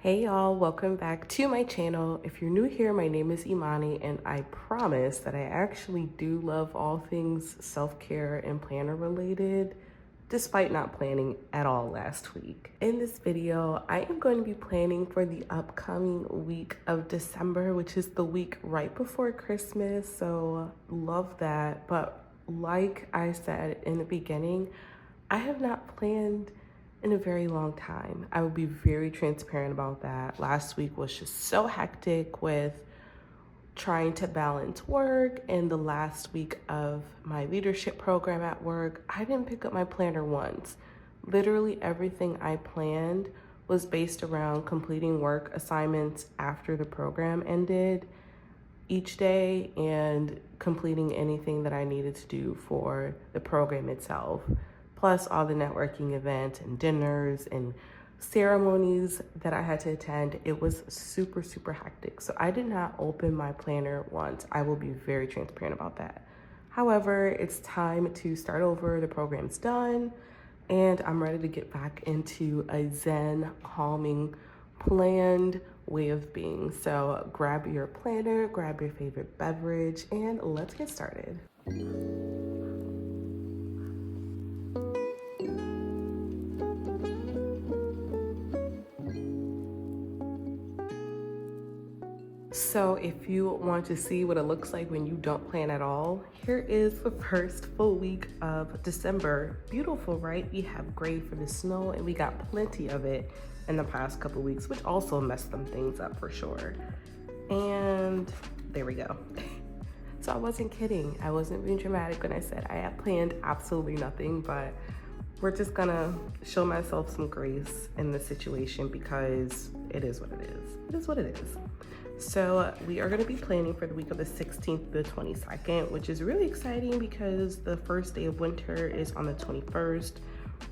Hey y'all, welcome back to my channel. If you're new here, my name is Imani and I promise that I actually do love all things self-care and planner related, despite not planning at all last week. In this video, I am going to be planning for the upcoming week of December, which is the week right before Christmas, so love that. But like I said in the beginning, I have not planned in a very long time. I will be very transparent about that. Last week was just so hectic with trying to balance work, and the last week of my leadership program at work, I didn't pick up my planner once. Literally everything I planned was based around completing work assignments after the program ended each day and completing anything that I needed to do for the program itself, plus all the networking events and dinners and ceremonies that I had to attend. It was super, super hectic. So I did not open my planner once. I will be very transparent about that. However, it's time to start over. The program's done and I'm ready to get back into a zen, calming, planned way of being. So grab your planner, grab your favorite beverage, and let's get started. So if you want to see what it looks like when you don't plan at all, here is the first full week of December. Beautiful, right? We have gray for the snow and we got plenty of it in the past couple weeks, which also messed some things up for sure. And there we go. So I wasn't kidding. I wasn't being dramatic when I said I had planned absolutely nothing, but we're just gonna show myself some grace in this situation because it is what it is. It is what it is. So we are going to be planning for the week of the 16th to the 22nd, which is really exciting because the first day of winter is on the 21st.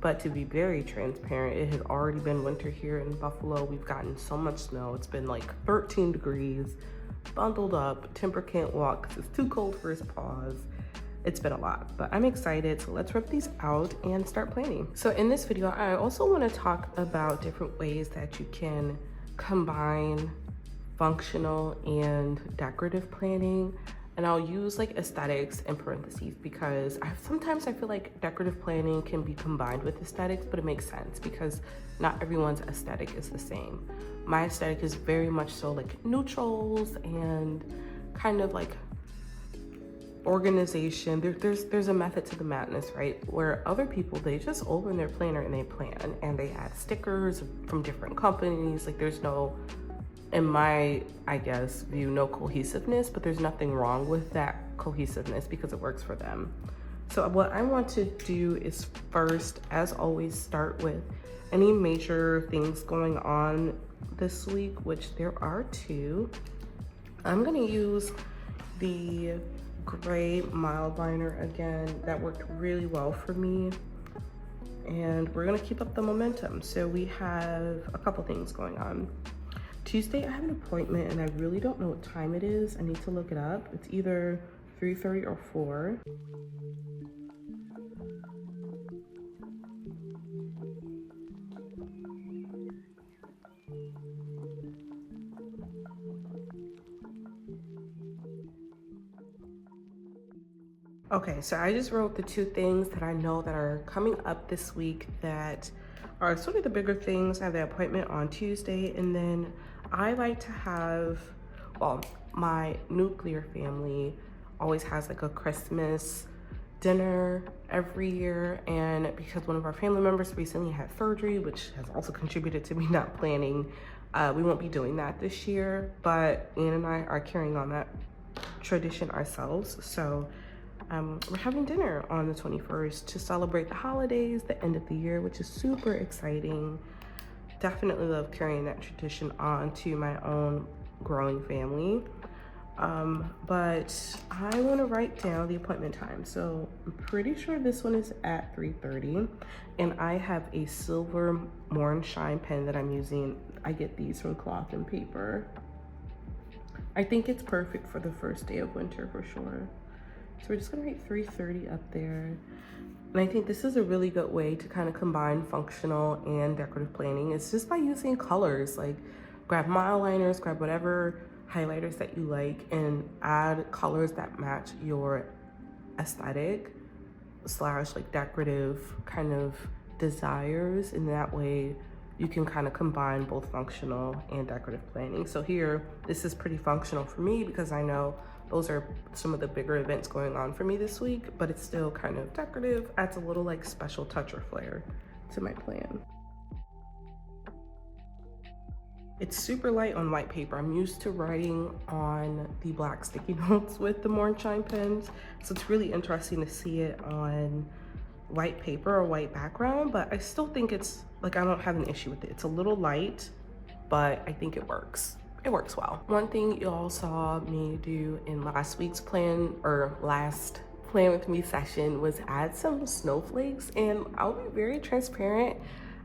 But to be very transparent, it has already been winter here in Buffalo. We've gotten so much snow. It's been like 13 degrees, bundled up. Timber can't walk because it's too cold for his paws. It's been a lot, but I'm excited. So let's rip these out and start planning. So in this video, I also want to talk about different ways that you can combine functional and decorative planning, and I'll use like aesthetics in parentheses because sometimes I feel like decorative planning can be combined with aesthetics, but it makes sense because not everyone's aesthetic is the same. My aesthetic is very much so like neutrals and kind of like organization. There's a method to the madness, right? Where other people, they just open their planner and they plan and they add stickers from different companies. Like there's no, in my, I guess, view, no cohesiveness, but there's nothing wrong with that cohesiveness because it works for them. So what I want to do is first, as always, start with any major things going on this week, which there are two. I'm gonna use the gray mild liner again. That worked really well for me. And we're gonna keep up the momentum. So we have a couple things going on. Tuesday, I have an appointment and I really don't know what time it is. I need to look it up. It's either 3:30 or 4. Okay, so I just wrote the two things that I know that are coming up this week that are sort of the bigger things. I have the appointment on Tuesday, and then I like to have, well, my nuclear family always has like a Christmas dinner every year, and because one of our family members recently had surgery, which has also contributed to me not planning, we won't be doing that this year, but Ian and I are carrying on that tradition ourselves. So we're having dinner on the 21st to celebrate the holidays, the end of the year, which is super exciting. Definitely love carrying that tradition on to my own growing family. But I want to write down the appointment time. So I'm pretty sure this one is at 3:30, and I have a silver More Shine pen that I'm using. I get these from Cloth and Paper. I think it's perfect for the first day of winter for sure. So we're just gonna write 3:30 up there. And I think this is a really good way to kind of combine functional and decorative planning. It's just by using colors. Like grab mile liners, grab whatever highlighters that you like, and add colors that match your aesthetic slash like decorative kind of desires. And that way you can kind of combine both functional and decorative planning. So here, this is pretty functional for me because I know those are some of the bigger events going on for me this week, but it's still kind of decorative, adds a little like special touch or flair to my plan. It's super light on white paper. I'm used to writing on the black sticky notes with the More and Shine pens, so it's really interesting to see it on white paper or white background, but I still think it's like, I don't have an issue with it. It's a little light, but I think it works. It works well. One thing you all saw me do in last week's plan, or last plan with me session, was add some snowflakes, and I'll be very transparent.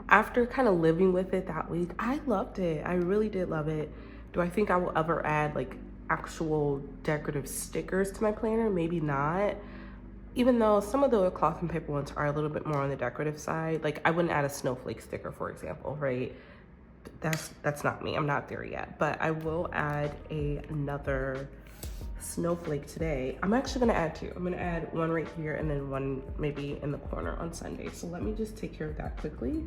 After kind of living with it that week, I loved it. I really did love it. Do I think I will ever add like actual decorative stickers to my planner? Maybe not. Even though some of the cloth and paper ones are a little bit more on the decorative side. Like I wouldn't add a snowflake sticker, for example, right? That's not me. I'm not there yet. But I will add another snowflake today. I'm actually gonna add two. I'm gonna add one right here and then one maybe in the corner on Sunday. So let me just take care of that quickly.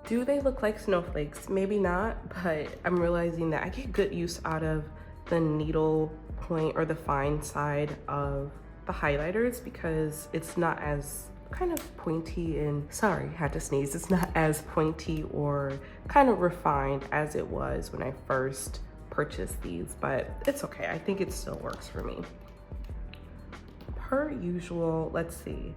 Do they look like snowflakes? Maybe not, but I'm realizing that I get good use out of the needle point or the fine side of the highlighters because it's not as kind of pointy and, sorry, had to sneeze. It's not as pointy or kind of refined as it was when I first purchased these, but it's okay. I think it still works for me. Per usual, let's see.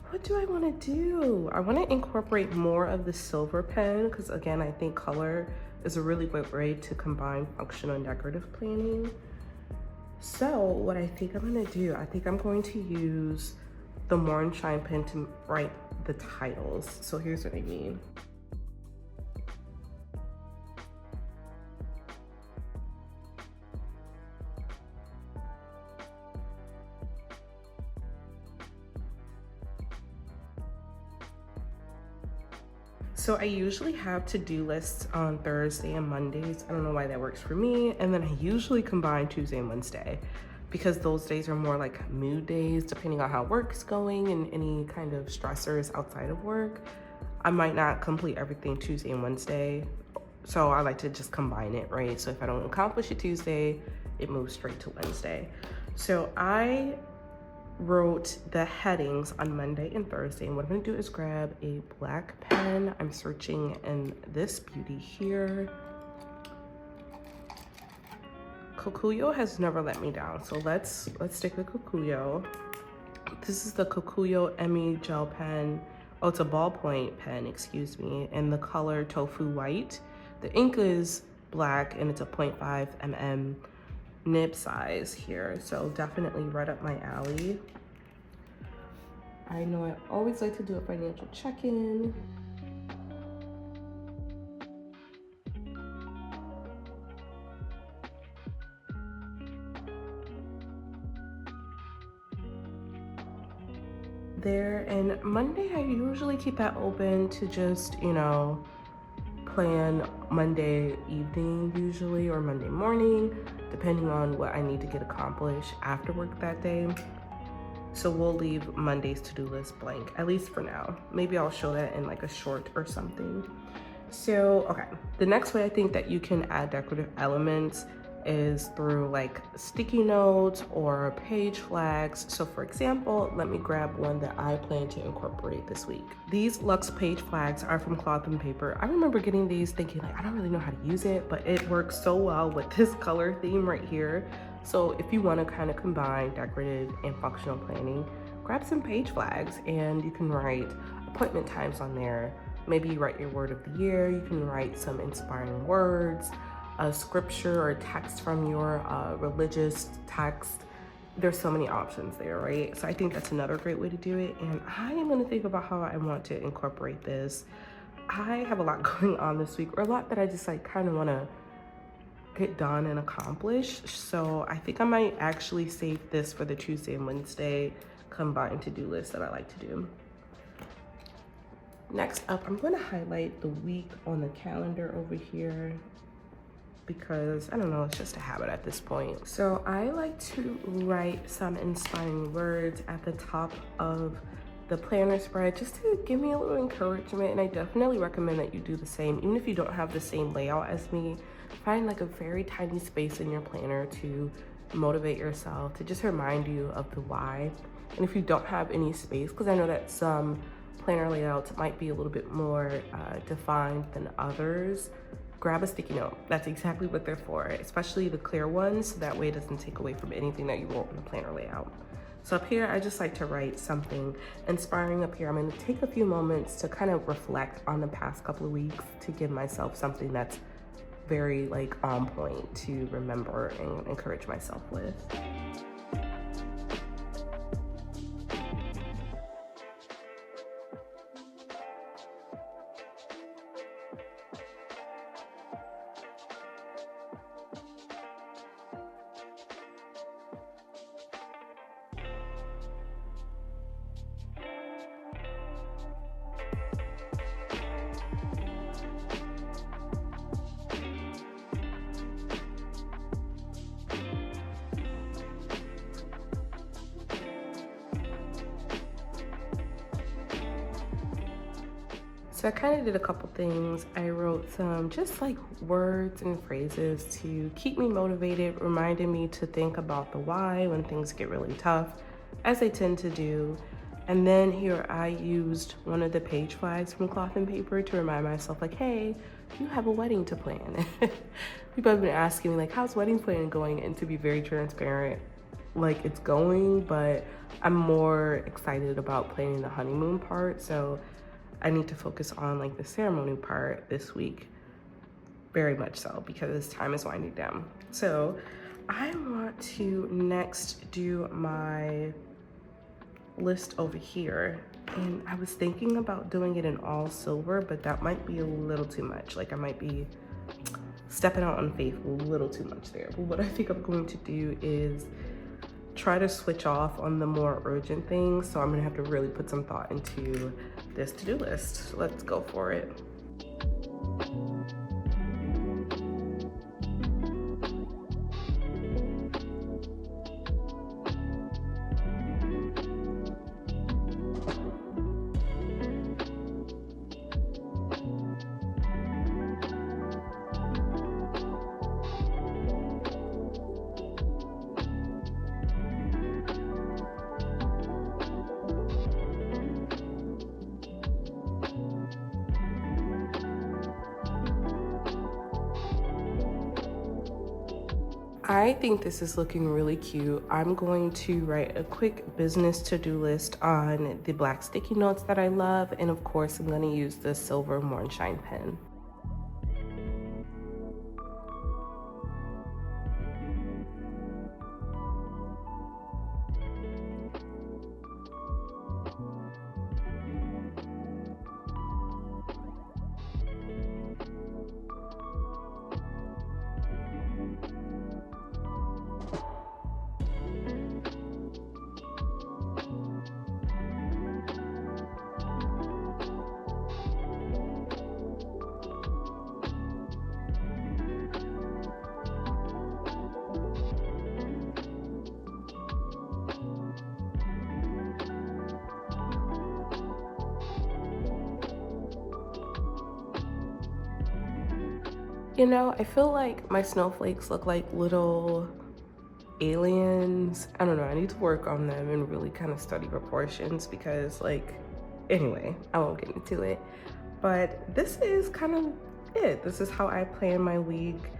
What do I want to do? I want to incorporate more of the silver pen because, again, I think color is a really great way to combine functional and decorative planning. So what I think I'm going to do, I think I'm going to use the More and Shine pen to write the titles. So here's what I mean. So I usually have to-do lists on Thursday and Mondays. I don't know why that works for me. And then I usually combine Tuesday and Wednesday because those days are more like mood days, depending on how work's going and any kind of stressors outside of work. I might not complete everything Tuesday and Wednesday. So I like to just combine it, right? So if I don't accomplish it Tuesday, it moves straight to Wednesday. So I wrote the headings on Monday and Thursday, and what I'm gonna do is grab a black pen. I'm searching in this beauty here. Kokuyo has never let me down, so let's stick with Kokuyo. This is the Kokuyo Emi gel pen. Oh, it's a ballpoint pen, excuse me, and the color Tofu White. The ink is black and it's a 0.5 mm nib size here, so definitely right up my alley. I know I always like to do a financial check-in. There, and Monday I usually keep that open to just, you know, plan Monday evening usually, or Monday morning, depending on what I need to get accomplished after work that day. So we'll leave Monday's to-do list blank, at least for now. Maybe I'll show that in like a short or something. So, okay, the next way I think that you can add decorative elements is through like sticky notes or page flags. So for example, let me grab one that I plan to incorporate this week. These Luxe page flags are from Cloth and Paper. I remember getting these thinking like, I don't really know how to use it, but it works so well with this color theme right here. So if you want to kind of combine decorative and functional planning, grab some page flags and you can write appointment times on there, Maybe you write your word of the year. You can write some inspiring words, a scripture or text from your religious text. There's so many options there, right? So I think that's another great way to do it. And I am gonna think about how I want to incorporate this. I have a lot going on this week, or a lot that I just like kind of wanna get done and accomplish. So I think I might actually save this for the Tuesday and Wednesday combined to-do list that I like to do. Next up, I'm gonna highlight the week on the calendar over here because I don't know, it's just a habit at this point. So I like to write some inspiring words at the top of the planner spread just to give me a little encouragement, and I definitely recommend that you do the same. Even if you don't have the same layout as me, find like a very tiny space in your planner to motivate yourself, to just remind you of the why. And if you don't have any space, because I know that some planner layouts might be a little bit more defined than others, grab a sticky note. That's exactly what they're for, especially the clear ones, so that way it doesn't take away from anything that you wrote in the planner layout. So up here, I just like to write something inspiring up here. I'm gonna take a few moments to kind of reflect on the past couple of weeks to give myself something that's very like on point to remember and encourage myself with. So I kind of did a couple things. I wrote some just like words and phrases to keep me motivated, reminding me to think about the why when things get really tough, as they tend to do. And then here I used one of the page flags from Cloth and Paper to remind myself like, hey, you have a wedding to plan. People have been asking me like, how's wedding planning going? And to be very transparent, like it's going, but I'm more excited about planning the honeymoon part. So I need to focus on like the ceremony part this week, very much so, because time is winding down. So I want to next do my list over here. And I was thinking about doing it in all silver, but that might be a little too much. Like I might be stepping out on faith a little too much there. But what I think I'm going to do is try to switch off on the more urgent things. So I'm gonna have to really put some thought into this to-do list. Let's go for it. I think this is looking really cute. I'm going to write a quick business to-do list on the black sticky notes that I love. And of course, I'm gonna use the silver Moonshine pen. You know, I feel like my snowflakes look like little aliens. I don't know, I need to work on them and really kind of study proportions because like, anyway, I won't get into it. But this is kind of it. This is how I plan my week.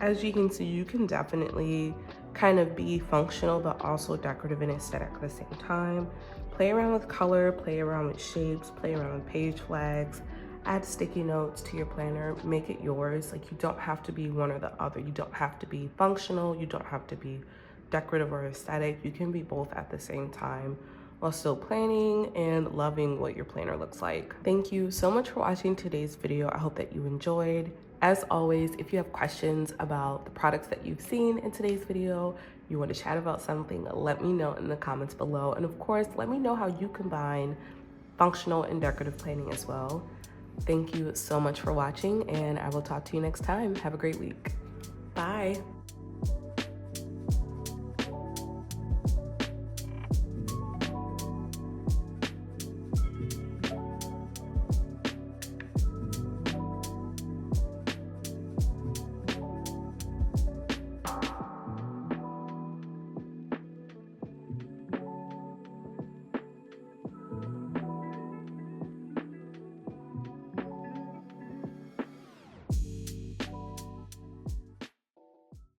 As you can see, you can definitely kind of be functional, but also decorative and aesthetic at the same time. Play around with color, play around with shapes, play around with page flags. add sticky notes to your planner, make it yours. Like, you don't have to be one or the other. You don't have to be functional, you don't have to be decorative or aesthetic. You can be both at the same time while still planning and loving what your planner looks like. Thank you so much for watching today's video. I hope that you enjoyed. As always, if you have questions about the products that you've seen in today's video, you want to chat about something, let me know in the comments below. And of course, let me know how you combine functional and decorative planning as well. Thank you so much for watching, and I will talk to you next time. Have a great week. Bye.